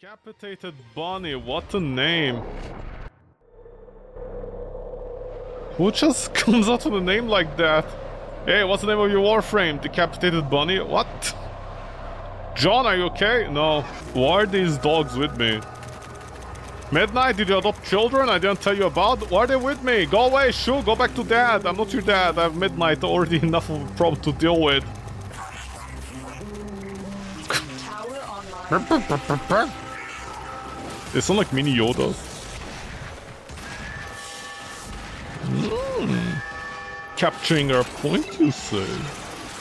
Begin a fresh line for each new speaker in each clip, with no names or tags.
Decapitated Bunny, what a name. Who just comes out with a name like that? Hey, what's the name of your Warframe? Decapitated Bunny? What? John, are you okay? No. Why are these dogs with me? Midnight, did you adopt children I didn't tell you about? Why are they with me? Go away, Shu, go back to dad. I'm not your dad. I have Midnight, already enough of a problem to deal with. They sound like mini Yodas. Capturing our point, you say?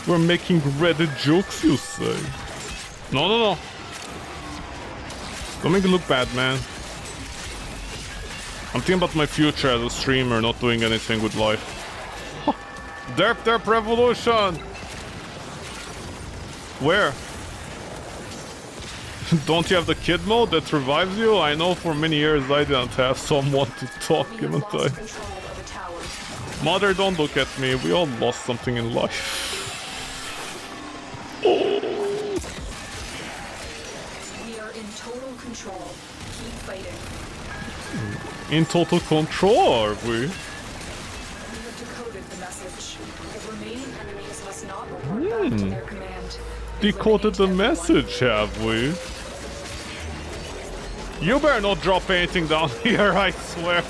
We're making Reddit jokes, you say? No, no, no. Don't make it look bad, man. I'm thinking about my future as a streamer, not doing anything with life. Derp Derp Revolution! Where? Don't you have the kid mode that revives you? I know for many years I didn't have someone to talk, didn't I? Mother, don't look at me. We all lost something in life. Oh.
We are in total control. Keep fighting.
In total control, are we?
We have decoded the message. The remaining enemies must not report back to their command.
Decoded the message, have we? You better not drop anything down here, I swear.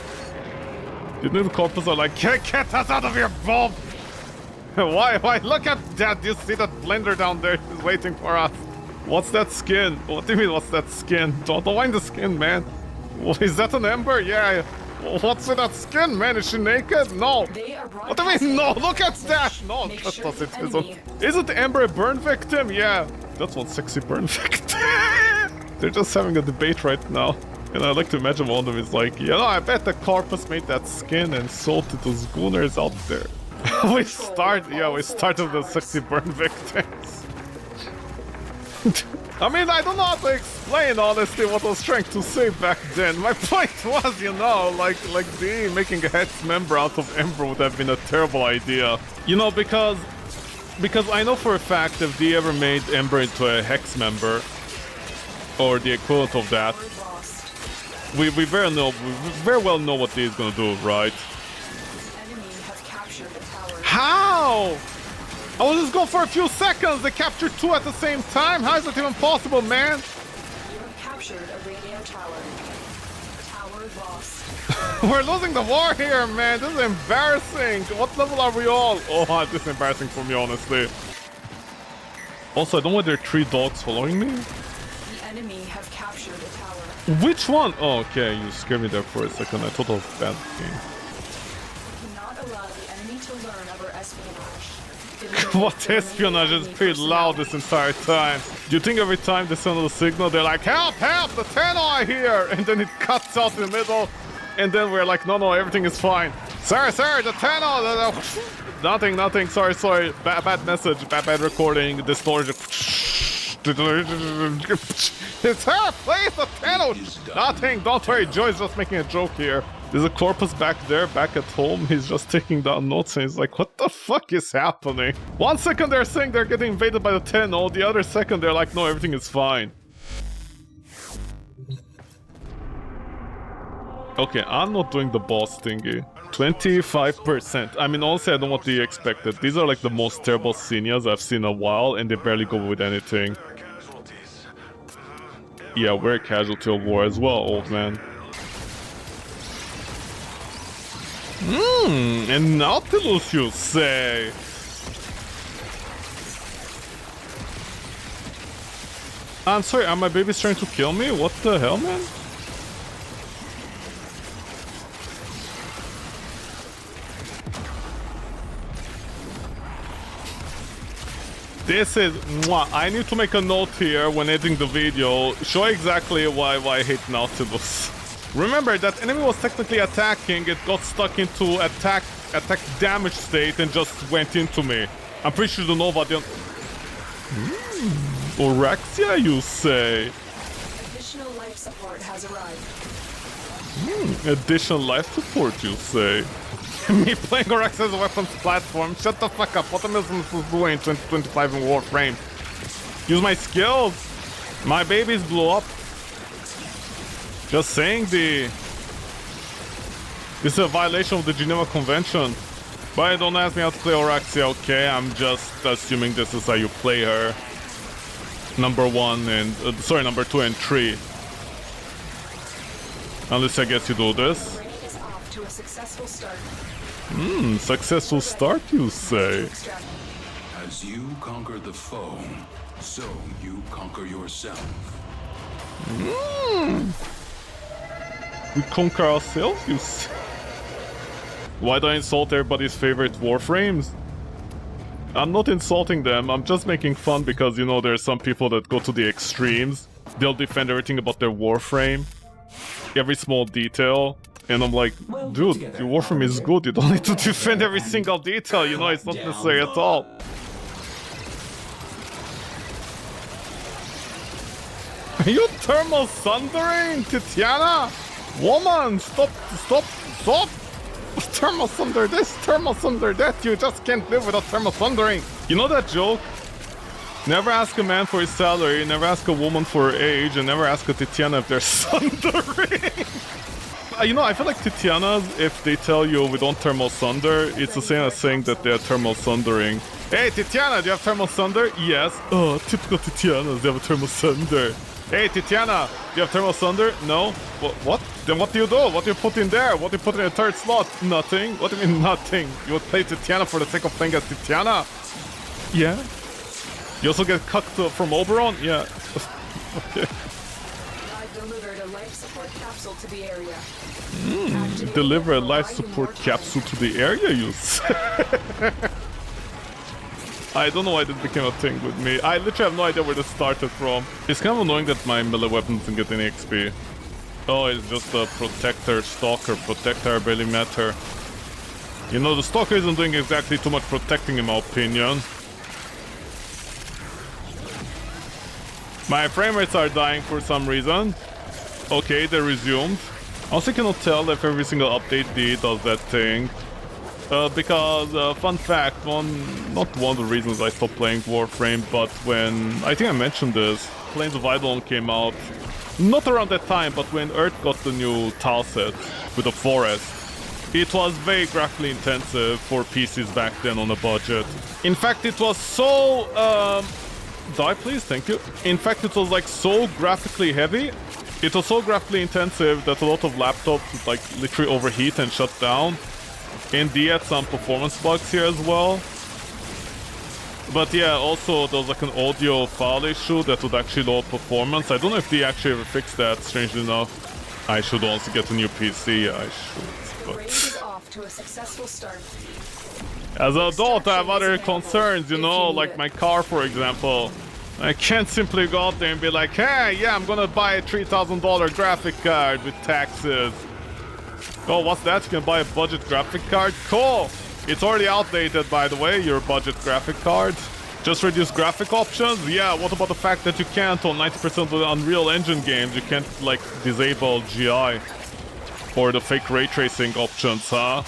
You know the corpus are like, get us out of here, Bob! Why? Look at that! You see that blender down there? She's waiting for us. What's that skin? What do you mean, what's that skin? Don't mind the skin, man. Is that an ember? Yeah. What's with that skin, man? Is she naked? No. What do you mean? No, look at that! No, that does it isn't. Isn't Ember a burn victim? Yeah. That's one sexy burn victim. They're just having a debate right now. And I like to imagine one of them is like, you know, I bet the corpus made that skin and sold it to schooners out there. we started the sexy burn victims. I mean, I don't know how to explain honestly what I was trying to say back then. My point was, you know, like the making a Hex member out of Ember would have been a terrible idea. You know, because I know for a fact if they ever made Ember into a Hex member, or the equivalent of that, we very well know what he's gonna do, right? How? I was just going for a few seconds. They captured two at the same time. How is that even possible, man?
You have captured a radio tower. Tower lost.
We're losing the war here, man. This is embarrassing. What level are we all? Oh, this is embarrassing for me, honestly. Also, I don't want there are 3 dogs following me.
The enemy have captured a tower.
Which one? Oh, okay. You scared me there for a second. I thought it was a bad thing.
Do not allow the enemy to learn of our espionage.
What espionage is pretty loud this entire time. Do you think every time they send a signal, they're like, help, help, the Tenno are here! And then it cuts out in the middle, and then we're like, no, everything is fine. Sir, the Tenno! Nothing, sorry. Bad message, bad recording, distortion. It's her, please, the Tenno! Nothing, don't worry, Joy's just making a joke here. There's a corpus back there, back at home. He's just taking down notes and he's like, what the fuck is happening? 1 second they're saying they're getting invaded by the Tenno, the other second they're like, no, everything is fine. Okay, I'm not doing the boss thingy. 25%. I mean, honestly, I don't know what you expected. These are like the most terrible seniors I've seen in a while and they barely go with anything. Yeah, we're a casualty of war as well, old man. And Nautilus, you say? I'm sorry, are my babies trying to kill me? What the hell, man? This is... Mwah. I need to make a note here when editing the video. Show exactly why I hate Nautilus. Remember, that enemy was technically attacking, it got stuck into attack damage state and just went into me. I'm pretty sure the Nova didn't... Orexia, you say?
Additional life support has arrived.
Additional life support, you say? Me playing Orexia's weapons platform? Shut the fuck up, what am I supposed to do in 2025 in Warframe? Use my skills! My babies blew up. Just saying this is a violation of the Geneva Convention. But don't ask me how to play Oraxia, okay? I'm just assuming this is how you play her. Number 1 and... sorry, number 2 and 3. Unless I guess you do this.
The raid is off to a successful start.
Successful start, you say?
As you conquer the foe, so you conquer yourself.
We conquer ourselves, you say? Why do I insult everybody's favorite Warframes? I'm not insulting them, I'm just making fun because, you know, there's some people that go to the extremes. They'll defend everything about their Warframe. Every small detail. And I'm like, dude, your Warframe is good, you don't need to defend every single detail, you know, it's not necessary at all. Are you thermal sundering, Titiana? Woman, stop! Thermal sunder this, thermal sunder that, you just can't live without thermal sundering. You know that joke? Never ask a man for his salary, never ask a woman for her age, and never ask a Titiana if they're sundering. You know, I feel like Titianas, if they tell you we don't thermal sunder, it's the same as saying that they're thermal sundering. Hey, Titiana, do you have thermal sunder? Yes. Oh, typical Titianas, they have a thermal sunder. Hey, Titiana, do you have thermal sunder? No. What? Then what do you do? What do you put in there? What do you put in the third slot? Nothing. What do you mean nothing? You would play Titiana for the sake of playing as Titiana? Yeah. You also get cucked from Oberon? Yeah. Okay.
Delivered a life support capsule to the area.
Deliver a life support capsule to the area, you say? I don't know why this became a thing with me. I literally have no idea where this started from. It's kind of annoying that my melee weapon doesn't get any XP. Oh, it's just a protector, stalker. Protector barely matter. You know, the stalker isn't doing exactly too much protecting in my opinion. My frame rates are dying for some reason. Okay, they resumed. I also cannot tell if every single update does that thing. Because, fun fact, not one of the reasons I stopped playing Warframe, but when, I think I mentioned this, Plains of Eidolon came out, not around that time, but when Earth got the new tile set with the forest, it was very graphically intensive for PCs back then on a budget. In fact, it was so, die please, thank you. In fact, it was like so graphically heavy, it was so graphically intensive that a lot of laptops would like literally overheat and shut down. And they had some performance bugs here as well. But yeah, also there was like an audio file issue that would actually lower performance. I don't know if they actually ever fixed that, strangely enough. I should also get a new PC, I should.
The raid is off to a successful start.
As an adult, I have other concerns, you know, like my car, for example. I can't simply go out there and be like, hey, yeah, I'm gonna buy a $3,000 graphic card with taxes. Oh, what's that? You can buy a budget graphic card? Cool! It's already outdated, by the way, your budget graphic card. Just reduce graphic options? Yeah, what about the fact that you can't on 90% of the Unreal Engine games? You can't, like, disable GI or the fake ray tracing options, huh?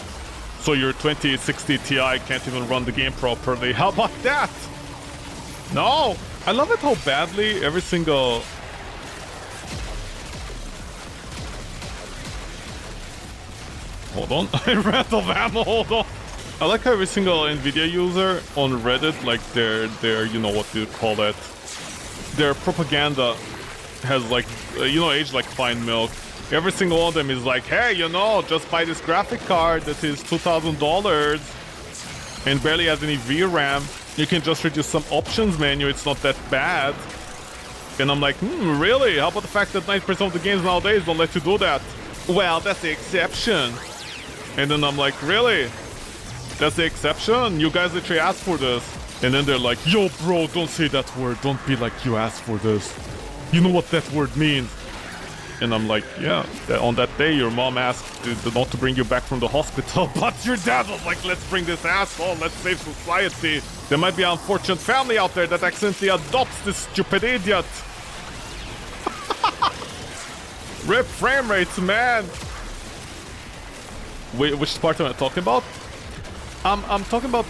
So your 2060 Ti can't even run the game properly. How about that? No! I love it how badly every single... Hold on, I ran out of ammo, hold on. I like how every single Nvidia user on Reddit, like their you know what you call that, their propaganda has like, you know, aged like fine milk. Every single one of them is like, hey, you know, just buy this graphic card that is $2,000 and barely has any VRAM. You can just reduce some options menu, it's not that bad. And I'm like, really? How about the fact that 90% of the games nowadays don't let you do that? Well, that's the exception. And then I'm like, really? That's the exception? You guys literally asked for this. And then they're like, yo, bro, don't say that word. Don't be like, you asked for this. You know what that word means. And I'm like, yeah, on that day, your mom asked not to bring you back from the hospital. But your dad was like, let's bring this asshole. Let's save society. There might be an unfortunate family out there that accidentally adopts this stupid idiot. Rip frame rates, man. Wait, which part am I talking about? I'm talking about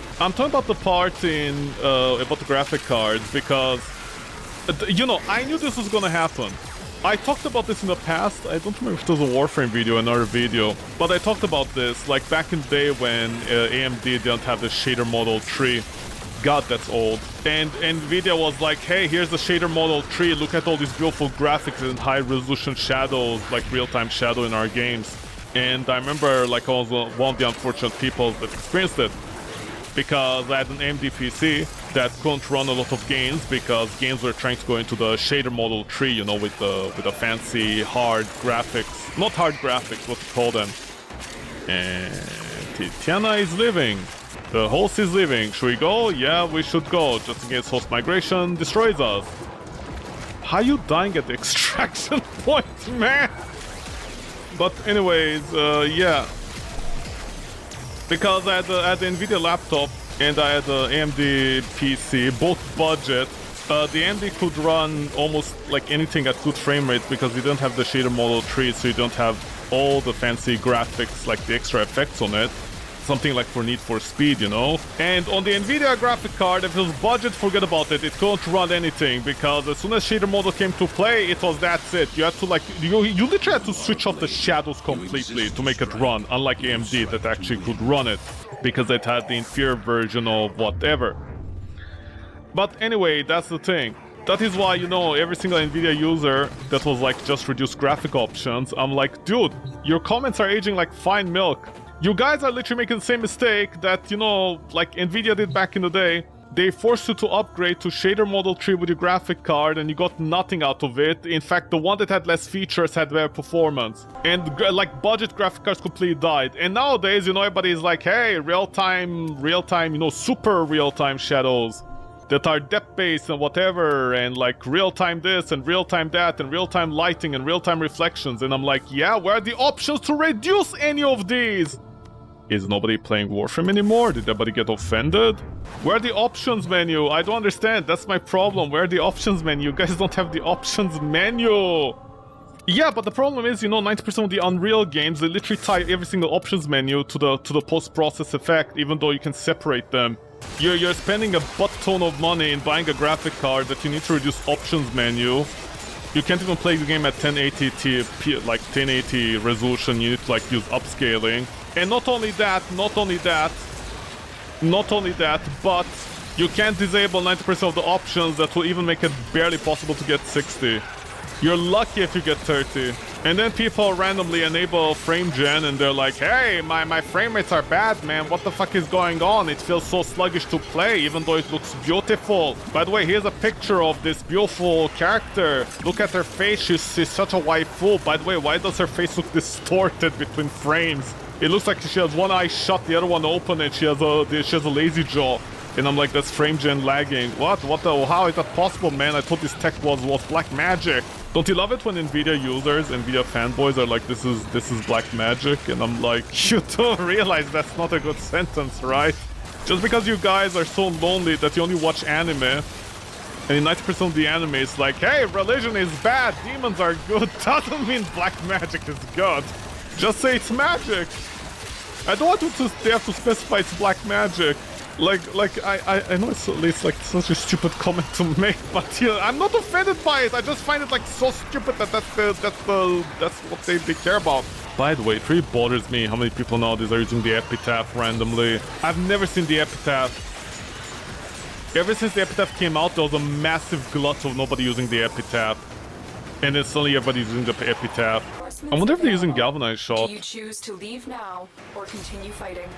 the part in about the graphic cards because you know, I knew this was gonna happen. I talked about this in the past. I don't remember if it was a Warframe video or another video, but I talked about this like back in the day when AMD didn't have the shader model tree. God, that's old. And Nvidia was like, hey, here's the shader model tree. Look at all these beautiful graphics and high resolution shadows, like real-time shadow in our games. And I remember like I was one of the unfortunate people that experienced it, because I had an AMD PC that couldn't run a lot of games because games were trying to go into the shader model tree, you know, with the fancy hard graphics. Not hard graphics, what you call them. And Tiana is leaving. The host is leaving. Should we go? Yeah, we should go, just in case host migration destroys us. How are you dying at the extraction point, man? But anyways, yeah. Because I had the Nvidia laptop and I had the AMD PC, both budget. The AMD could run almost like anything at good frame rate because you don't have the shader model tree, so you don't have all the fancy graphics, like the extra effects on it. Something like for Need for Speed, you know? And on the Nvidia graphic card, if it was budget, forget about it. It couldn't run anything because as soon as shader model came to play, it was that's it. You had to like, you literally had to switch off the shadows completely to make it run, unlike AMD that actually could run it because it had the inferior version of whatever. But anyway, that's the thing. That is why, you know, every single Nvidia user that was like just reduced graphic options, I'm like, dude, your comments are aging like fine milk. You guys are literally making the same mistake that, you know, like Nvidia did back in the day. They forced you to upgrade to shader model tree with your graphic card and you got nothing out of it. In fact, the one that had less features had better performance. And like budget graphic cards completely died. And nowadays, you know, everybody is like, hey, real-time, you know, super real-time shadows that are depth-based and whatever, and like real-time this and real-time that and real-time lighting and real-time reflections. And I'm like, yeah, where are the options to reduce any of these? Is nobody playing Warframe anymore? Did everybody get offended? Where are the options menu? I don't understand. That's my problem. Where are the options menu? You guys don't have the options menu. Yeah, but the problem is, you know, 90% of the Unreal games, they literally tie every single options menu to the post-process effect, even though you can separate them. You're spending a butt ton of money in buying a graphic card that you need to reduce options menu. You can't even play the game at 1080p, like 1080 resolution. You need to like use upscaling. And not only that, but you can't disable 90% of the options that will even make it barely possible to get 60. You're lucky if you get 30. And then people randomly enable frame gen and they're like, hey, my frame rates are bad, man. What the fuck is going on? It feels so sluggish to play, even though it looks beautiful. By the way, here's a picture of this beautiful character. Look at her face. She's such a waifu. By the way, why does her face look distorted between frames? It looks like she has one eye shut, the other one open, and she has a lazy jaw. And I'm like, that's frame gen lagging. What the, how is that possible, man? I thought this tech was black magic. Don't you love it when Nvidia users, Nvidia fanboys are like, this is black magic? And I'm like, you don't realize that's not a good sentence, right? Just because you guys are so lonely that you only watch anime, and in 90% of the anime it's like, hey, religion is bad, demons are good, doesn't mean black magic is good. Just say it's magic. I don't want they have to specify it's black magic. Like I know it's like such a stupid comment to make, but you know, I'm not offended by it. I just find it like so stupid that that's what they care about. By the way, it really bothers me how many people nowadays are using the epitaph randomly. I've never seen the epitaph. Ever since the epitaph came out, there was a massive glut of nobody using the epitaph. And then suddenly everybody's using the epitaph. I wonder if they're using galvanized shot.
Do you choose to leave now or continue fighting?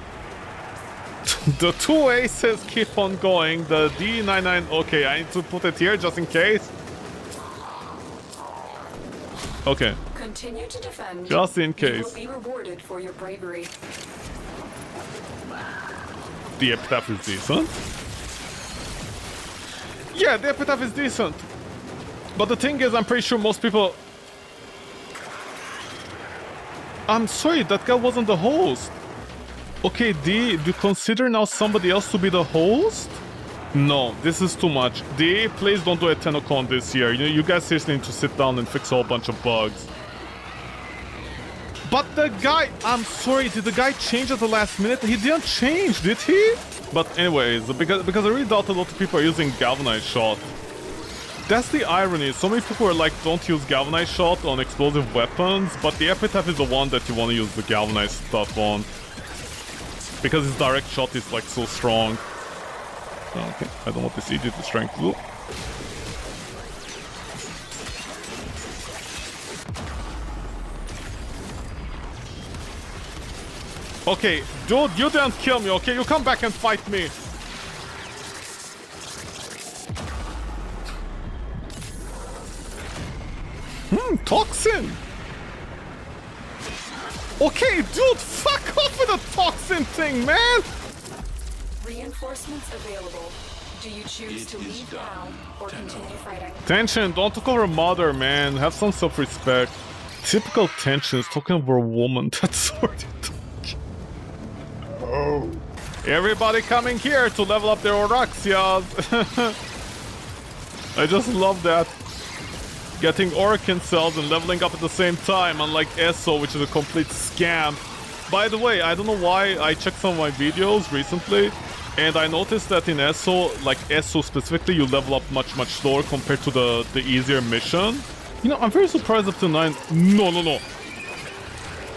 The two aces keep on going. The D99. Okay, I need to put it here just in case. Okay.
Continue to defend.
Just in case.
You will be rewarded for your bravery.
The epitaph is decent. Yeah, the epitaph is decent. But the thing is, I'm pretty sure most people... I'm sorry, that guy wasn't the host. Okay, D, do you consider now somebody else to be the host? No, this is too much. D, please don't do a 10-con this year. You guys seriously need to sit down and fix a whole bunch of bugs. But the guy... I'm sorry, did the guy change at the last minute? He didn't change, did he? But anyways, because I really doubt a lot of people are using galvanized shot. That's the irony. So many people are like, don't use galvanized shot on explosive weapons, but the epitaph is the one that you want to use the galvanized stuff on. Because his direct shot is like so strong. Oh, okay, I don't want this idiot is trying to do. Okay, dude, you didn't kill me, okay? You come back and fight me. Toxin! Okay, dude, fuck off with the toxin thing, man!
Reinforcements available. Do you choose to leave now or continue fighting?
Tension, don't talk over mother, man. Have some self-respect. Typical tension is talking over a woman. That's sort of... Oh. Everybody coming here to level up their Oraxias. I just love that. Getting Orkin cells and leveling up at the same time, unlike ESO, which is a complete scam. By the way, I don't know why, I checked some of my videos recently, and I noticed that in ESO, like ESO specifically, you level up much slower compared to the easier mission. You know, I'm very surprised up to 9... No.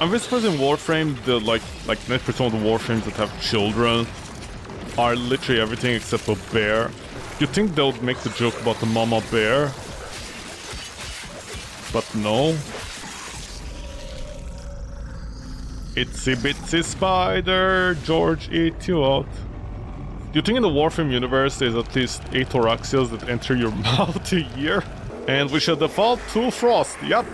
I'm very surprised in Warframe, the like 90% of the Warframes that have children are literally everything except a bear. You'd think they would make the joke about the mama bear. But no. Itsy bitsy spider, George, eat you out. Do you think in the Warframe universe there's at least 8 Oraxias that enter your mouth a year? And we should default to Frost, yep.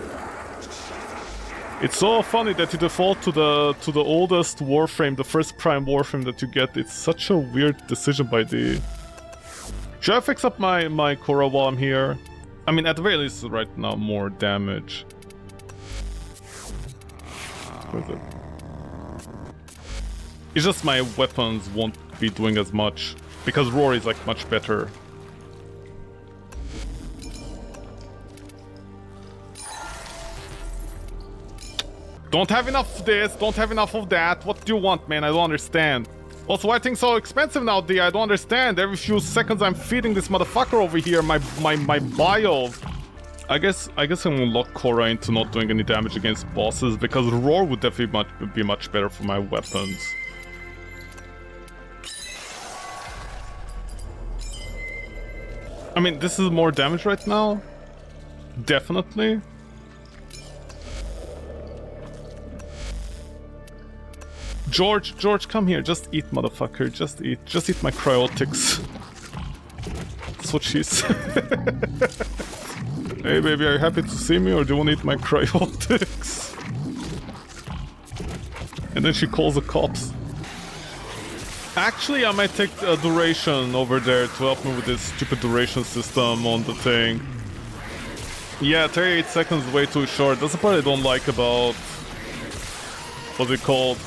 It's so funny that you default to the oldest Warframe, the first Prime Warframe that you get. It's such a weird decision by the... Should I fix up my Korra while I'm here? I mean, at the very least, right now, more damage. Where is it? It's just my weapons won't be doing as much. Because Roar is, like, much better. Don't have enough of this, don't have enough of that. What do you want, man? I don't understand. Also, why are things so expensive now, D? I don't understand. Every few seconds I'm feeding this motherfucker over here, my bio. I guess I'm gonna lock Korra into not doing any damage against bosses, because Roar would definitely be much better for my weapons. I mean, this is more damage right now. Definitely. George, come here. Just eat, motherfucker. Just eat my cryotics. That's what she said. Hey, baby, are you happy to see me, or do you want to eat my cryotics? And then she calls the cops. Actually, I might take a duration over there to help me with this stupid duration system on the thing. Yeah, 38 seconds is way too short. That's the part I don't like about... what's it called?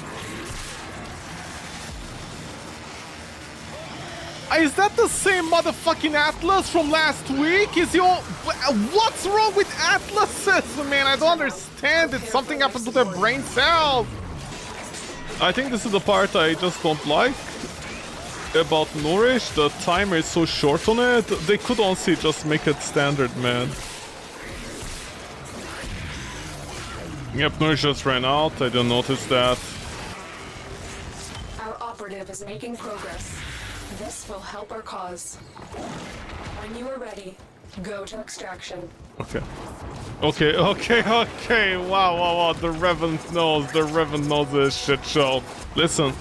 Is that the same motherfucking Atlas from last week? Is your... What's wrong with Atlases, man? I don't understand it. Something happened to their brain cells. I think this is the part I just don't like about Nourish. The timer is so short on it. They could honestly just make it standard, man. Yep, Nourish just ran out. I didn't notice that.
Our operative is making progress. This will help our cause. When you are ready, go to extraction.
Okay. Wow. The Revenant knows this shit show. Listen,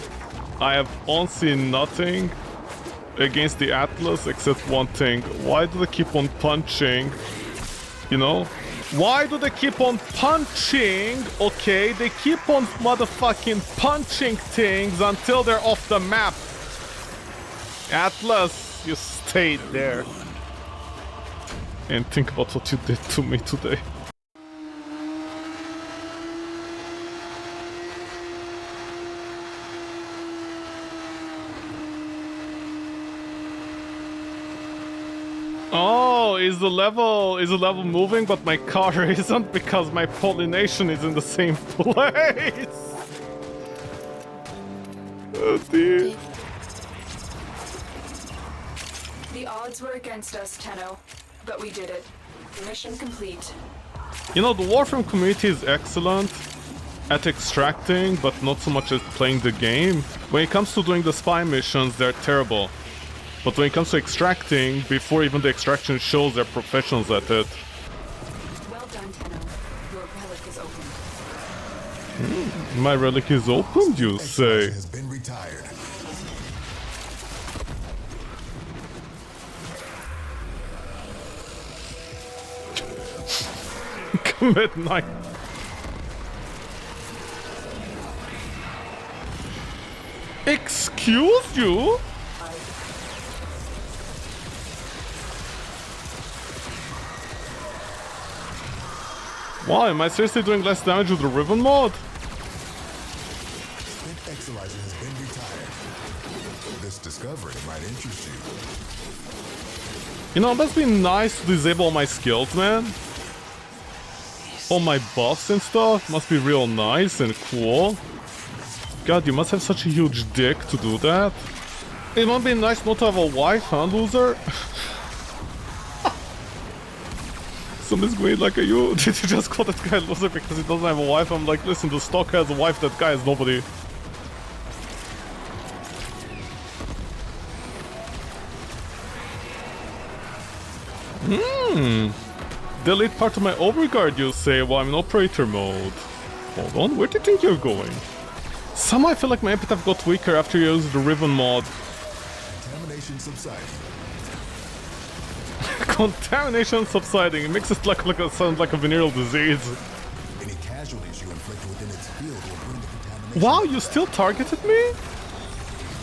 I have honestly nothing against the Atlas except one thing. Why do they keep on punching? You know? Why do they keep on punching? Okay, they keep on motherfucking punching things until they're off the map. Atlas, you stayed there. And think about what you did to me today. Oh, is the level moving, but my car isn't because my pollination is in the same place? Oh dear.
The odds were against us, Tenno. But we did it. Mission complete.
You know, the Warframe community is excellent at extracting, but not so much at playing the game. When it comes to doing the spy missions, they're terrible. But when it comes to extracting, before even the extraction shows, they're professionals at it.
Well done, Tenno. Your relic is open.
My relic is opened, you say?
Has been retired.
Midnight. Excuse you? Why? Am I seriously doing less damage with the Ribbon mod?
Spent Exolizer has been retired. This discovery might interest you.
You know, it must be nice to disable all my skills, man. All my buffs and stuff must be real nice and cool. God, you must have such a huge dick to do that. It must be nice not to have a wife, huh, loser? Somebody's going like, did you just call that guy a loser because he doesn't have a wife? I'm like, listen, the stock has a wife, that guy has nobody. Delete part of my overguard, you say, while I'm in operator mode. Hold on, where do you think you're going? Somehow I feel like my epitaph got weaker after you used the Ribbon mod.
Contamination subsiding.
Contamination subsiding. It makes it sound like a venereal disease.
Any casualties you inflict within its field will bring the contamination.
Wow, you still targeted me?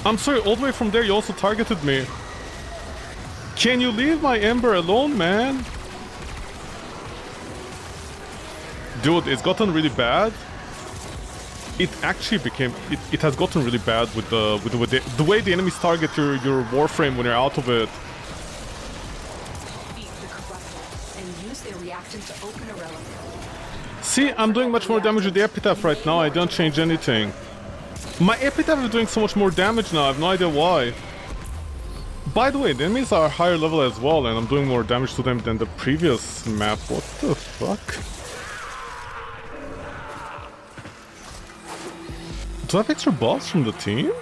I'm sorry, all the way from there you also targeted me. Can you leave my Ember alone, man? Dude, it's gotten really bad. It actually became... It has gotten really bad with the way the enemies target your Warframe when you're out of it.
Beat the corruptor and use their reactant to open a relic.
See, I'm doing much more damage with the Epitaph right now. I don't change anything. My Epitaph is doing so much more damage now. I have no idea why. By the way, the enemies are higher level as well, and I'm doing more damage to them than the previous map. What the fuck? Do I have extra buffs from the team?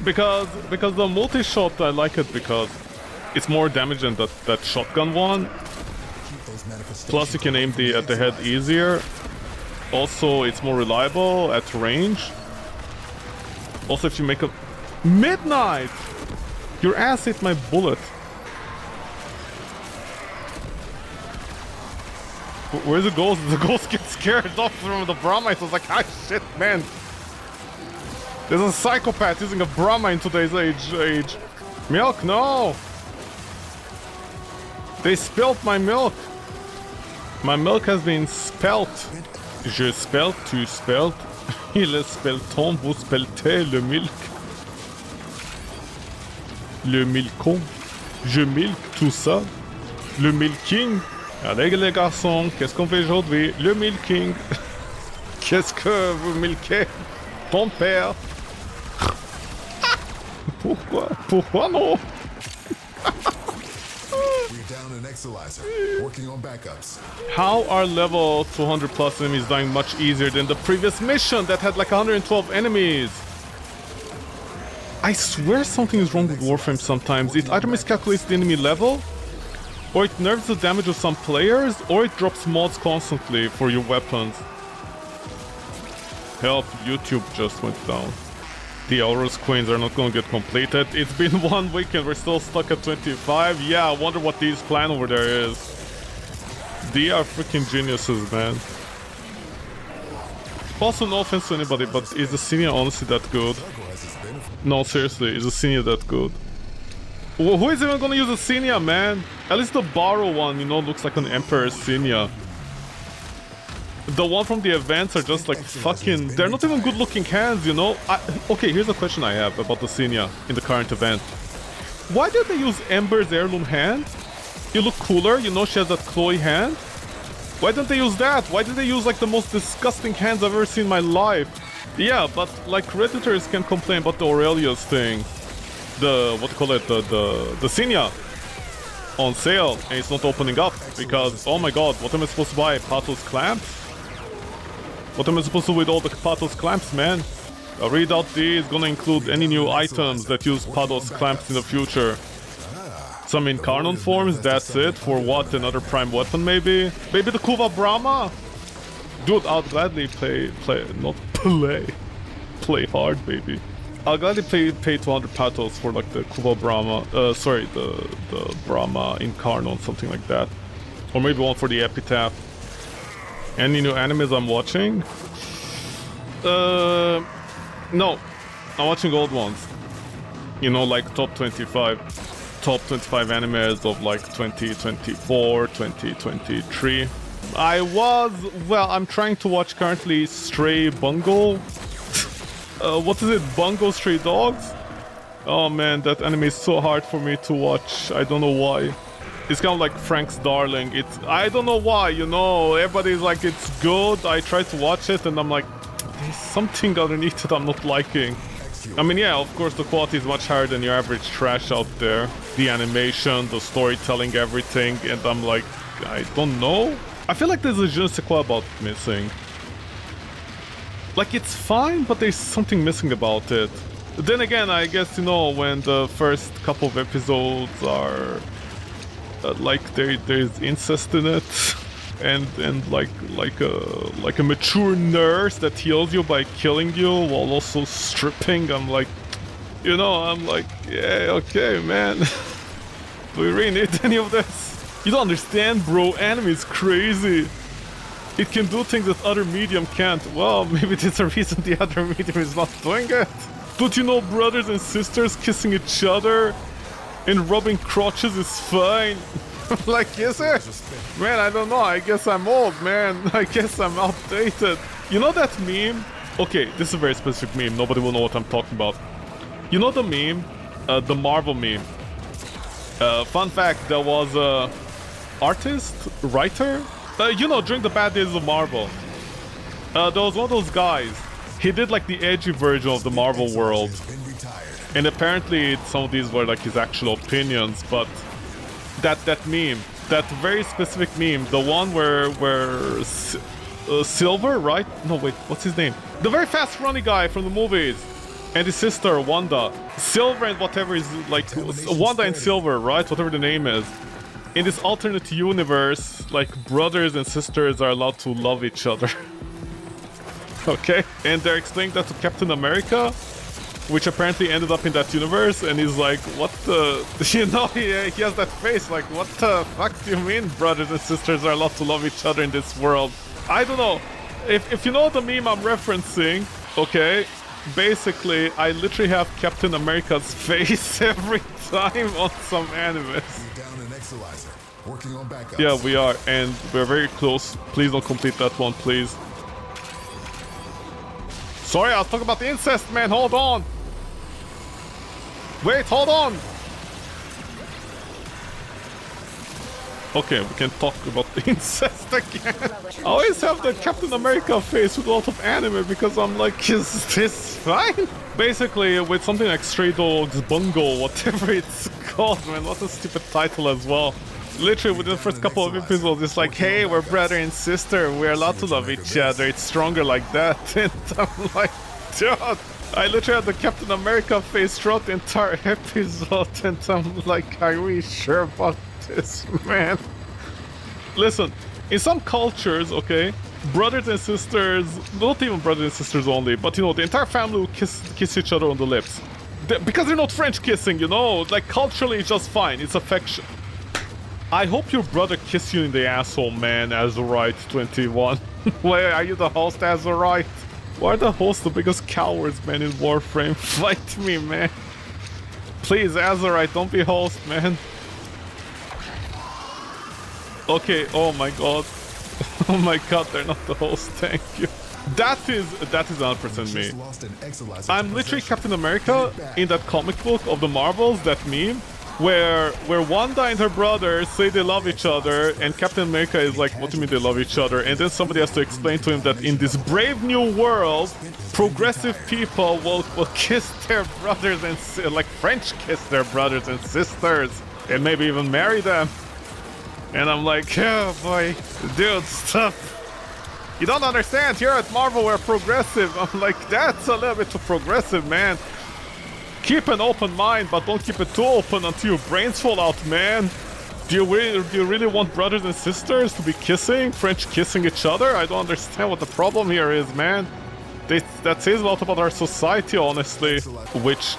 Because the multi-shot, I like it because it's more damage than that shotgun one. Plus you can aim at the head easier. Also, it's more reliable at range. Also, if you make a... Midnight! Your ass hit my bullet. Where's the ghost? The ghost gets scared off from the Brahmite. I was like, ah shit, man. There's a psychopath using a Brahma in today's age. Milk, no! They spilt my milk. My milk has been spelt. Je spelt, tu spelt. Il est spelton, vous speltez le milk. Le milkon. Je milk tout ça. Le milking. Allez les garçons, qu'est-ce qu'on fait aujourd'hui? Le milking. Qu'est-ce que vous milquez? Ton père. Pourquoi? Pourquoi non?
We're down an Exolizer. Working on backups.
How are level 200 plus enemies dying much easier than the previous mission that had like 112 enemies? I swear something is wrong with Warframe sometimes. It either miscalculates the enemy level, or it nerfs the damage of some players, or it drops mods constantly for your weapons. Help, YouTube just went down. The Aurus Queens are not gonna get completed. It's been 1 week and we're still stuck at 25. Yeah, I wonder what Dee's plan over there is. They are freaking geniuses, man. Also, no offense to anybody, but is the senior honestly that good? No, seriously, is the senior that good? Who is even gonna use a senior, man? At least the borrow one, you know, looks like an Emperor senior. The one from the events are just like fucking... They're not even good looking hands, you know? Okay, here's a question I have about the senior in the current event. Why did they use Ember's heirloom hand? You look cooler, you know she has that Chloe hand. Why didn't they use that? Why did they use like the most disgusting hands I've ever seen in my life? Yeah, but like Redditors can complain about the Aurelius thing. The, what do you call it, the senior. on sale and it's not opening up because, oh my god, what am I supposed to buy? Patos clamps? What am I supposed to do with all the Patos clamps, man? A readout D is gonna include any new items that use Patos clamps in the future. Some Incarnon forms, that's it. For what? Another prime weapon maybe? Maybe the Kuva Brahma? Dude, I'll gladly play hard, baby. I'll gladly pay 200 patos for like the Kuva Brahma, the Brahma Incarnon, something like that. Or maybe one for the Epitaph. Any new animes I'm watching? No. I'm watching old ones. You know, like top 25 animes of like 2024, 2023. I'm trying to watch currently Stray Bungo. What is it? Bungo Stray Dogs? Oh man, that anime is so hard for me to watch. I don't know why. It's kind of like Frank's Darling. I don't know why, you know. Everybody's like, it's good. I try to watch it and I'm like, there's something underneath it I'm not liking. I mean, yeah, of course the quality is much higher than your average trash out there. The animation, the storytelling, everything, and I'm like, I don't know. I feel like there's a je ne sais quoi about missing. Like, it's fine, but there's something missing about it. Then again, I guess, you know, when the first couple of episodes are like there's incest in it, and like a mature nurse that heals you by killing you while also stripping. I'm like, you know, yeah, okay, man. Do we really need any of this? You don't understand, bro. Anime is crazy. It can do things that other medium can't. Well, maybe there's a reason the other medium is not doing it. Don't you know brothers and sisters kissing each other and rubbing crotches is fine? Like, is it? Man, I don't know. I guess I'm old, man. I guess I'm outdated. You know that meme? Okay, this is a very specific meme. Nobody will know what I'm talking about. You know the meme? The Marvel meme. Fun fact, there was a artist, writer, you know, during the bad days of Marvel. There was one of those guys. He did like the edgy version of the Marvel world. And apparently some of these were like his actual opinions, but that meme, that very specific meme, the one where Silver, right? No, wait, what's his name? The very fast running guy from the movies. And his sister, Wanda. Silver and whatever is like, Wanda and Silver, right? Whatever the name is. In this alternate universe, like, brothers and sisters are allowed to love each other. Okay? And they're explaining that to Captain America, which apparently ended up in that universe, and he's like, what the... You know, he has that face, like, what the fuck do you mean brothers and sisters are allowed to love each other in this world? I don't know. If you know the meme I'm referencing, okay, basically, I literally have Captain America's face every time on some animes. Yeah, we are, and we're very close. Please don't complete that one, please. Sorry, I was talking about the incest, man. Hold on. Wait, hold on. Okay, we can talk about the incest again. I always have the Captain America face with a lot of anime because I'm like, is this fine? Basically, with something like Stray Dogs, Bungo, whatever it's called, man. What a stupid title as well. Literally, within the first couple of episodes, it's like, hey, we're brother and sister. We're allowed to love each other. It's stronger like that. And I'm like, dude. I literally had the Captain America face throughout the entire episode. And I'm like, are we sure about this, man? Listen, in some cultures, okay, brothers and sisters, not even brothers and sisters only, but you know, the entire family will kiss each other on the lips. Because they're not French kissing, you know? Like, culturally, it's just fine. It's affection. I hope your brother kissed you in the asshole, man, Azurite21. Wait, are you the host, Azurite? Why are the hosts the biggest cowards, man, in Warframe? Fight me, man. Please, Azurite, don't be host, man. Okay, oh my god. Oh my god, they're not the host, thank you. That is 100% me. I'm literally Captain America in that comic book of the Marvels, that meme, where Wanda and her brother say they love each other, and Captain America is like, what do you mean they love each other? And then somebody has to explain to him that in this brave new world, progressive people will kiss their brothers and like French kiss their brothers and sisters. and maybe even marry them. And I'm like, oh boy, dude, stop. You don't understand, here at Marvel we're progressive. I'm like, that's a little bit too progressive, man. Keep an open mind, but don't keep it too open until your brains fall out, man. Do you really want brothers and sisters to be kissing? French kissing each other? I don't understand what the problem here is, man. That says a lot about our society, honestly. Which,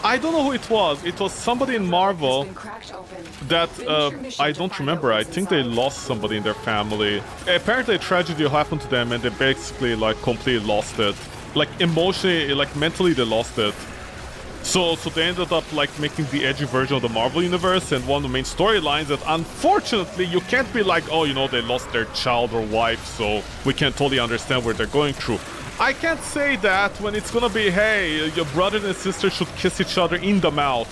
I don't know who it was. It was somebody in Marvel that, I don't remember. I think they lost somebody in their family. Apparently a tragedy happened to them and they basically, like, completely lost it. Like, emotionally, like, mentally they lost it. So they ended up like making the edgy version of the Marvel Universe, and one of the main storylines that unfortunately you can't be like, oh, you know, they lost their child or wife, so we can't totally understand what they're going through. I can't say that when it's gonna be, hey, your brothers and sisters should kiss each other in the mouth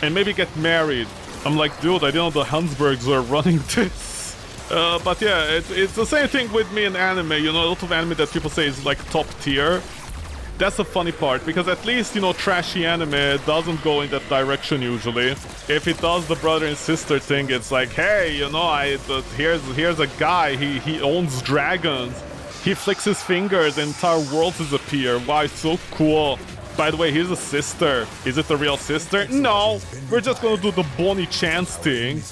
and maybe get married. I'm like, dude, I didn't know the Habsburgs were running this. But yeah, it's the same thing with me in anime. You know, a lot of anime that people say is like top tier. That's the funny part, because at least, you know, trashy anime doesn't go in that direction usually. If it does the brother and sister thing, it's like, hey, you know, here's a guy, he owns dragons. He flicks his fingers and entire worlds disappear. Wow, it's so cool. By the way, here's a sister. Is it the real sister? No, we're just gonna do the Bonnie Chance thing.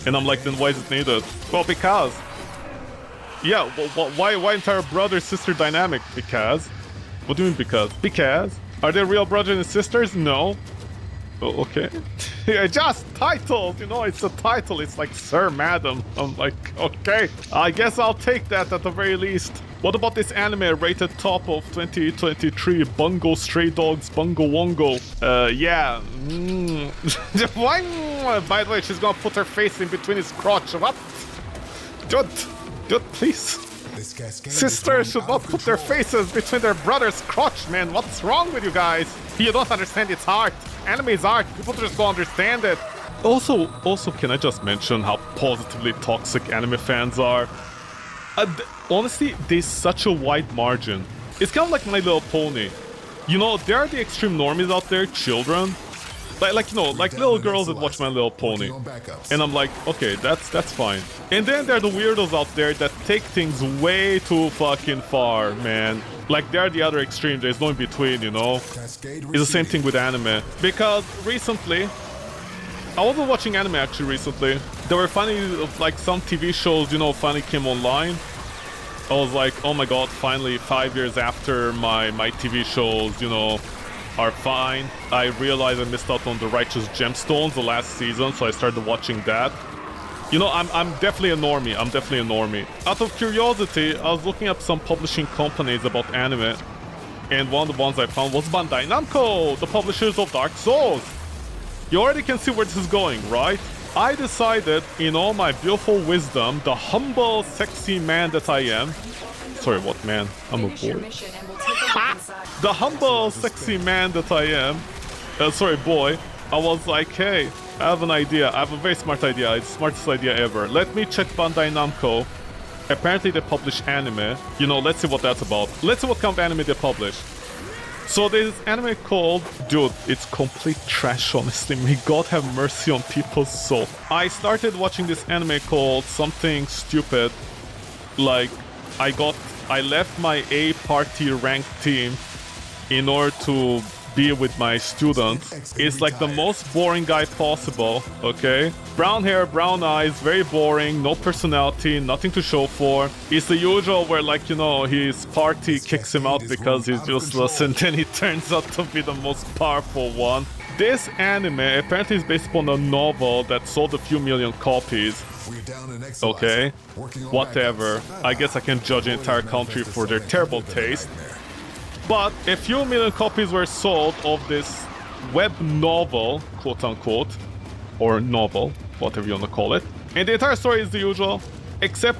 And I'm like, then why is it needed? Well, because. Yeah, why entire brother-sister dynamic? Because. What do you mean because? Because? Are they real brothers and sisters? No. Oh, okay. Yeah, just titles, you know, it's a title. It's like Sir, Madam. I'm like, okay. I guess I'll take that at the very least. What about this anime rated top of 2023? Bungo Stray Dogs, Bungo Wongo. Yeah. Why? By the way, she's gonna put her face in between his crotch. What? Dude, please. Sisters should not put their faces between their brother's crotch, man. What's wrong with you guys? You don't understand its art. Anime is art. People just don't understand it. Also, can I just mention how positively toxic anime fans are? Honestly, there's such a wide margin. It's kind of like My Little Pony. You know, there are the extreme normies out there, children. Like you know, like little girls that watch My Little Pony. And I'm like, okay, that's fine. And then there are the weirdos out there that take things way too fucking far, man. Like, they're the other extreme, there's no in between, you know? It's the same thing with anime. Because recently, I wasn't watching anime actually recently. There were finally, like, some TV shows, you know, finally came online. I was like, oh my god, finally 5 years after my TV shows, you know, are fine. I realized I missed out on The Righteous Gemstones the last season, so I started watching that. You know, I'm definitely a normie. Out of curiosity, I was looking up some publishing companies about anime, and one of the ones I found was Bandai Namco, the publishers of Dark Souls. You already can see where this is going, right? I decided, in all my beautiful wisdom, the humble, sexy man that I am... Sorry, what man? I'm a boy. The humble, sexy man that I am... boy. I was like, hey, I have an idea. I have a very smart idea. It's the smartest idea ever. Let me check Bandai Namco. Apparently they publish anime. You know, let's see what that's about. Let's see what kind of anime they publish. So there's this anime called... Dude, it's complete trash, honestly. May God have mercy on people's soul. I started watching this anime called something stupid. Like, I left my A party ranked team in order to be with my students. It's like the most boring guy possible, okay? Brown hair, brown eyes, very boring, no personality, nothing to show for. It's the usual where, like, you know, his party kicks him out because he's useless, and then he turns out to be the most powerful one. This anime apparently is based upon a novel that sold a few million copies. Okay, whatever. I guess I can judge an entire country for their terrible taste. But a few million copies were sold of this web novel, quote-unquote, or novel, whatever you want to call it. And the entire story is the usual, except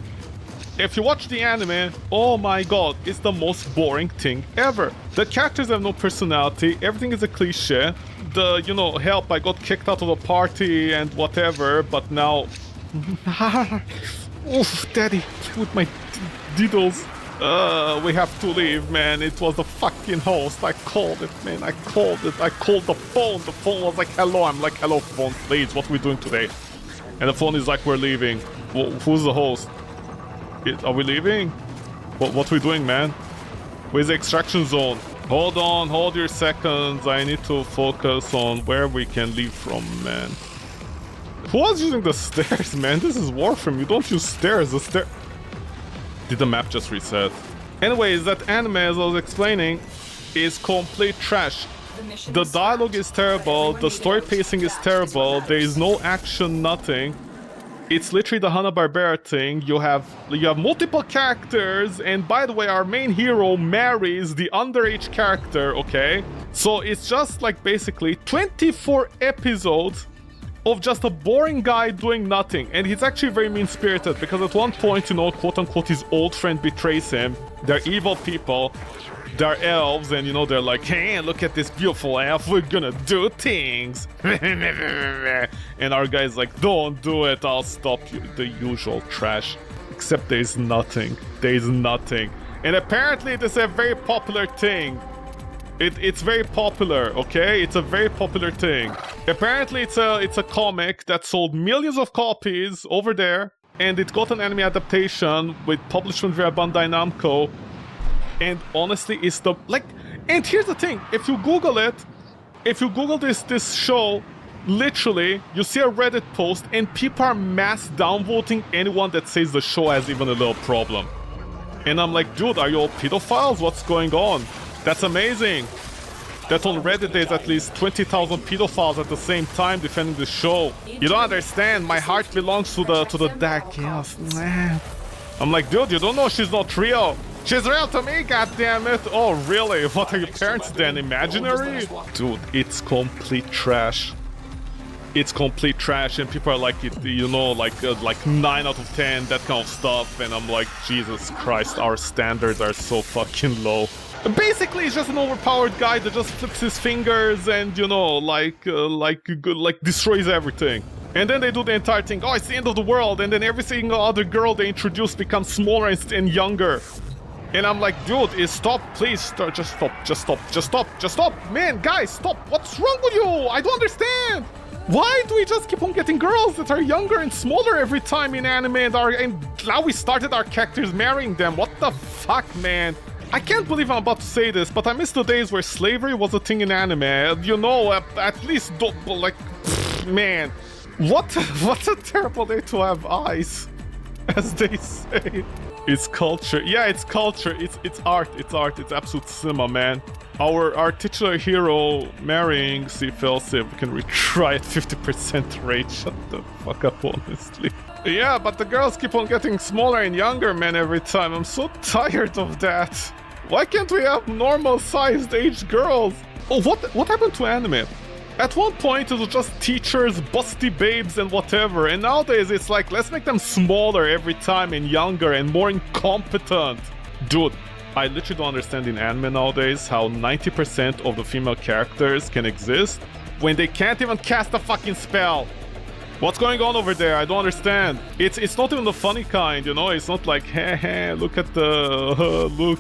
if you watch the anime, oh my god, it's the most boring thing ever. The characters have no personality, everything is a cliche. The, you know, help, I got kicked out of the party and whatever, but now... Oof, daddy, play with my diddles. We have to leave, man. It was the fucking host. I called it, man. I called it. I called the phone. The phone was like, hello. I'm like, hello, phone, please. What are we doing today? And the phone is like, we're leaving. Who's the host? Are we leaving? What are we doing, man? Where's the extraction zone? Hold on. Hold your seconds. I need to focus on where we can leave from, man. Who was using the stairs, man? This is Warframe. You don't use stairs. Did the map just reset? Anyways, that anime, as I was explaining, is complete trash. The dialogue is terrible, the story pacing is terrible, there is no action, nothing. It's literally the Hanna-Barbera thing. You have multiple characters, and by the way, our main hero marries the underage character, okay? So it's just like basically 24 episodes of just a boring guy doing nothing. And he's actually very mean-spirited, because at one point, you know, quote-unquote, his old friend betrays him. They're evil people. They're elves, and, you know, they're like, hey, look at this beautiful elf, we're gonna do things. And our guy's like, don't do it, I'll stop you. The usual trash. Except there's nothing. There's nothing. And apparently this is a very popular thing. It's very popular, okay? It's a very popular thing. Apparently it's a comic that sold millions of copies over there, and it got an anime adaptation with publishment via Bandai Namco. And honestly, it's the like. And here's the thing: if you Google it, if you Google this show, literally you see a Reddit post, and people are mass downvoting anyone that says the show has even a little problem. And I'm like, dude, are you all pedophiles? What's going on? That's amazing. That on Reddit there's at least 20,000 pedophiles at the same time defending the show. You don't understand. My heart belongs to the dark elf. I'm like, dude, you don't know she's not real. She's real to me, goddammit. Oh, really? What are your parents then? Imaginary? Dude, it's complete trash. It's complete trash, and people are like, you know, like 9 out of 10, that kind of stuff. And I'm like, Jesus Christ, our standards are so fucking low. Basically, he's just an overpowered guy that just flips his fingers and, you know, like destroys everything. And then they do the entire thing. Oh, it's the end of the world. And then every single other girl they introduce becomes smaller and younger. And I'm like, dude, stop, please, just stop. Man, guys, stop. What's wrong with you? I don't understand. Why do we just keep on getting girls that are younger and smaller every time in anime, and now we started our characters marrying them? What the fuck, man? I can't believe I'm about to say this, but I miss the days where slavery was a thing in anime. You know, at least, like, man. What's a terrible day to have eyes, as they say. It's culture. Yeah, it's culture. It's art. It's art. It's absolute cinema, man. Our titular hero marrying Sif, we can retry at 50% rate. Shut the fuck up, honestly. Yeah, but the girls keep on getting smaller and younger, man, every time. I'm so tired of that. Why can't we have normal-sized aged girls? Oh, what happened to anime? At one point, it was just teachers, busty babes, and whatever. And nowadays, it's like, let's make them smaller every time and younger and more incompetent. Dude, I literally don't understand in anime nowadays how 90% of the female characters can exist when they can't even cast a fucking spell. What's going on over there? I don't understand. It's not even the funny kind, you know? It's not like, heh, look at the... look.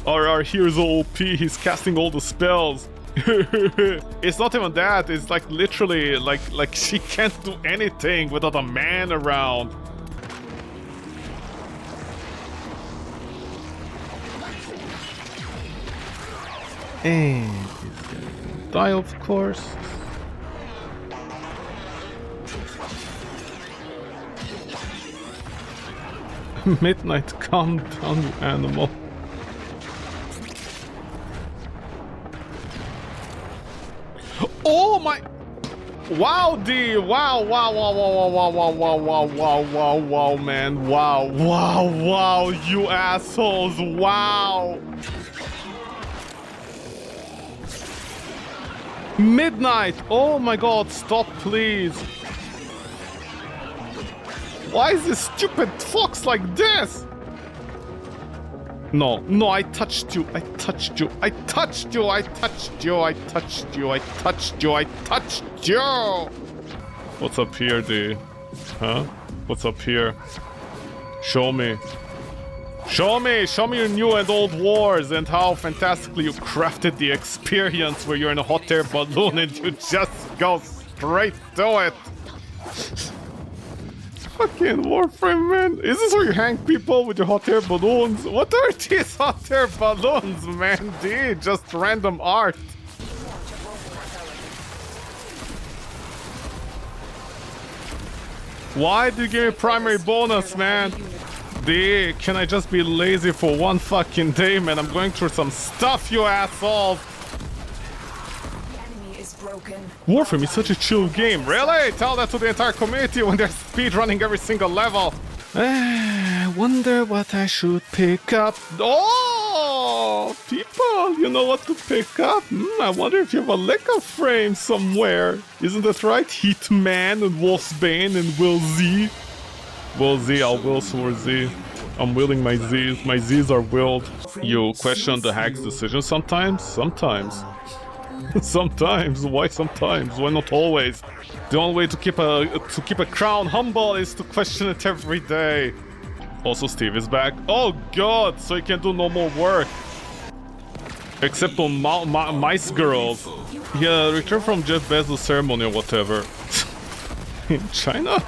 Our hero's OP, he's casting all the spells. It's not even that. It's like literally like she can't do anything without a man around. And die, of course. Midnight, calm down, you animal. Oh my! Wow, D! Wow, man! Wow, you assholes! Wow! Midnight! Oh my God! Stop, please! Why is this stupid fox like this? No, I touched you. What's up here, D? Huh? What's up here? Show me. Show me your new and old wars and how fantastically you crafted the experience where you're in a hot air balloon and you just go straight to it. Fucking Warframe, man. Is this where you hang people with your hot air balloons? What are these hot air balloons, man? Dude, just random art. Why do you give me primary bonus, man? D, can I just be lazy for one fucking day, man? I'm going through some stuff, you assholes! Warframe is such a chill game. Really? Tell that to the entire community when they're speedrunning every single level. I wonder what I should pick up. Oh! People, you know what to pick up? I wonder if you have a Leica frame somewhere. Isn't that right? Hitman and Wolfsbane and Will Z. Will Z, I'll will for Z. I'm willing my Z's. My Z's are willed. You question the hack's decision sometimes? Sometimes. Sometimes. Why sometimes? Why not always? The only way to keep a crown humble is to question it every day. Also, Steve is back. Oh god, so he can do no more work. Except on Mice Girls. Yeah, return from Jeff Bezos' ceremony or whatever. In China?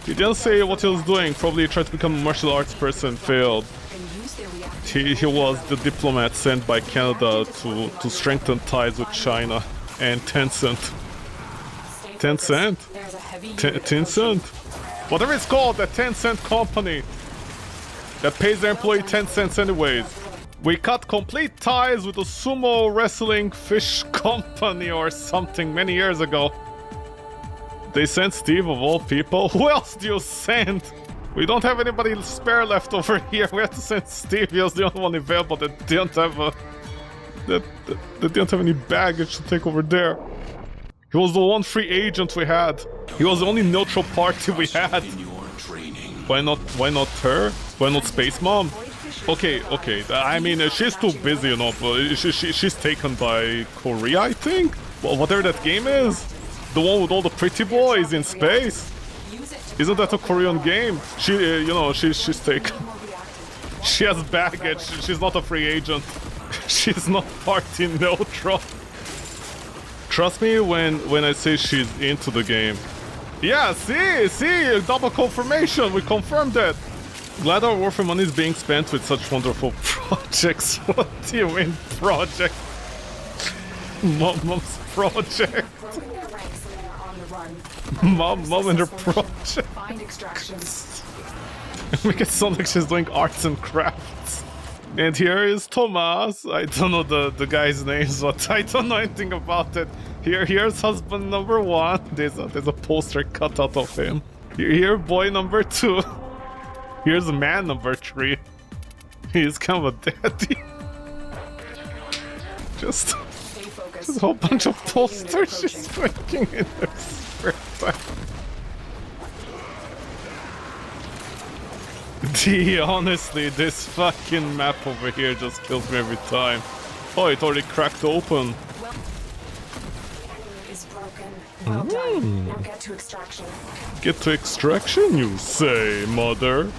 He didn't say what he was doing. Probably he tried to become a martial arts person, failed. He was the diplomat sent by Canada to strengthen ties with China and Tencent. Tencent? Tencent? Whatever it's called, that 10-cent company that pays their employee 10 cents anyways. We cut complete ties with a sumo wrestling fish company or something many years ago. They sent Steve of all people. Who else do you send? We don't have anybody spare left over here. We have to send Steve. He was the only one available that didn't have that didn't have any baggage to take over there. He was the one free agent we had. He was the only neutral party we had. Why not her? Why not Space Mom? Okay. I mean, she's too busy, you know. But she's taken by Korea, I think. Well, whatever that game is. The one with all the pretty boys in space. Isn't that a Korean game? She's taken. She has baggage. She's not a free agent. She's not party neutral. Trust me when I say she's into the game. Yeah, see, double confirmation. We confirmed that. Glad our Warframe money is being spent with such wonderful projects. What do you mean project? Mom's project. Mom and her project. Make it sound like she's doing arts and crafts. And here is Thomas. I don't know the guy's names, but I don't know anything about it. Here's husband number 1. There's a poster cut out of him. Here boy number 2. Here's man number 3. He's kind of a daddy. Just a whole bunch of posters she's making in her spare time. Honestly, this fucking map over here just kills me every time. Oh, it already cracked open.
Well done. Now get to extraction.
Get to extraction, you say, mother?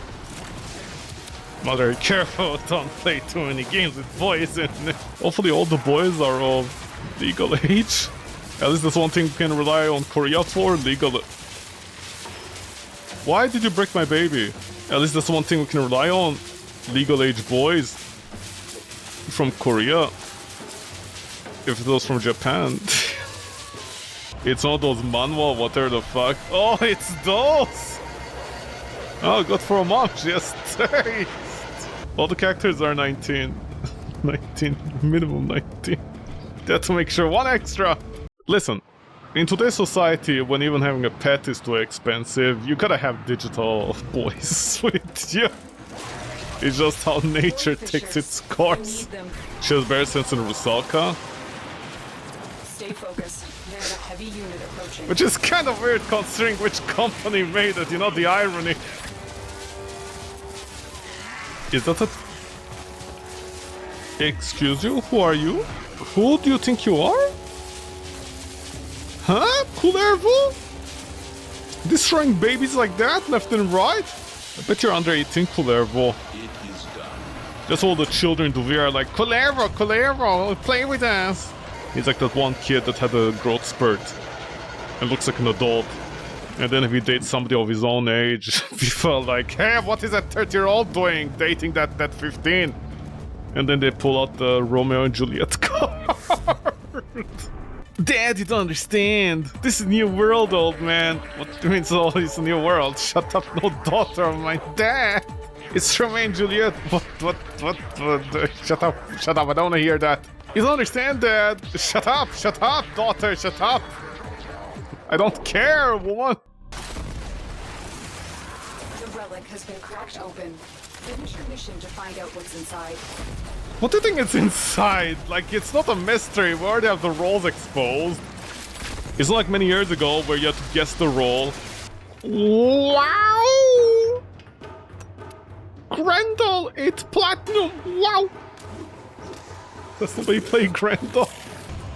Mother, careful, don't play too many games with boys in it. Hopefully all the boys are of legal age. At least that's one thing we can rely on Korea for, legal... Why did you break my baby? At least that's one thing we can rely on. Legal age boys. From Korea. If it was from Japan. It's not those manhwa, whatever the fuck. Oh, it's those! Oh, good for a mom, she has taste. All the characters are 19. 19, minimum 19. They had to make sure one extra. Listen, in today's society, when even having a pet is too expensive, you gotta have digital boys with you. It's just how nature takes its course. She has better sense in Rusaka.
Stay focused. There's a heavy unit approaching.
Which is kind of weird considering which company made it, you know, the irony. Is that a... Excuse you? Who are you? Who do you think you are? Huh? Kullervo? Destroying babies like that, left and right? I bet you're under 18, Kullervo. That's all the children do. We are like, Colero, play with us. He's like that one kid that had a growth spurt and looks like an adult. And then if he dates somebody of his own age, we felt like, hey, what is that 30-year-old doing dating that 15? And then they pull out the Romeo and Juliet card. Dad, you don't understand. This is New World, old man. What do you mean it's all this New World? Shut up, no daughter of my dad. It's Romeo and Juliet. What? Shut up, I don't want to hear that. You don't understand, Dad. Shut up, daughter, shut up. I don't care, woman.
The relic has been cracked open. Finish your mission to find out what's inside.
What do you think it's inside? Like, it's not a mystery. We already have the rolls exposed. It's not like many years ago where you had to guess the roll. Wow! Grendel, it's platinum! Wow! Does nobody play Grendel?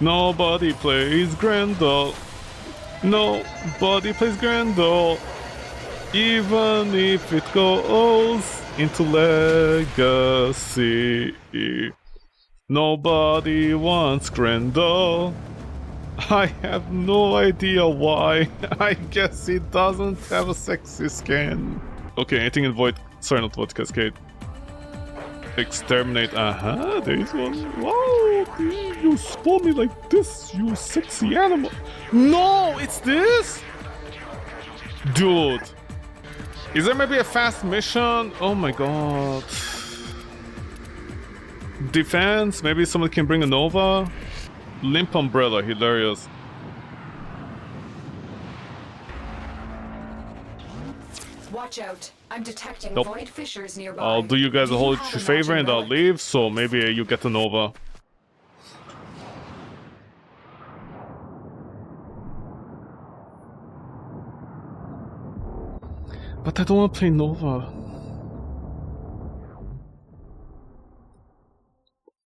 Nobody plays Grendel. Nobody plays Grendel. Even if it goes into Legacy. Nobody wants Grendel. I have no idea why. I guess he doesn't have a sexy skin. Okay, anything in Void... Sorry, not Void Cascade. Exterminate. There is one. Wow, you spawn me like this, you sexy animal. No, it's this? Dude. Is there maybe a fast mission? Oh my god. Defense? Maybe someone can bring a Nova? Limp Umbrella, hilarious.
Watch out. I'm detecting
Nope.
void fissures nearby.
I'll do you guys a whole
have a
favor and
matching
I'll
relic?
leave, so maybe you get a Nova. But I don't want to play Nova.